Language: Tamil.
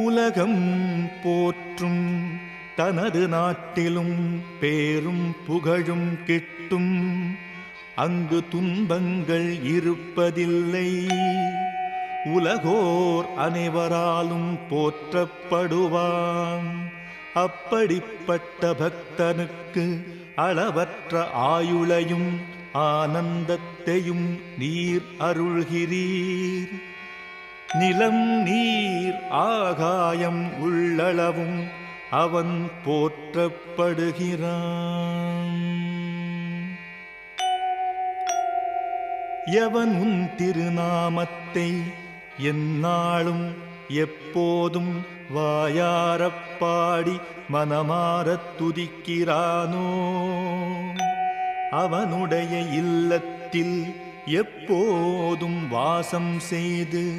உலகம் போற்றும் தனது நாட்டிலும் பேரும் புகழும் கிட்டும். அங்கு துன்பங்கள் இருப்பதில்லை. உலகோர் அனைவராலும் போற்றப்படுவான். அப்படிப்பட்ட பக்தனுக்கு அளவற்ற ஆயுளையும் ஆனந்தத்தையும் நீர் அருள்கிறீர். நிலம் நீர் ஆகாயம் உள்ளளவும் அவன் போற்றப்படுகிறான். எவன் உன் திருநாமத்தை எந்நாளும் எப்போதும் வாயாரப் பாடி மனமாரத் துதிக்கிறானோ அவனுடைய இல்லத்தில் எப்போதும் வாசம் செய்து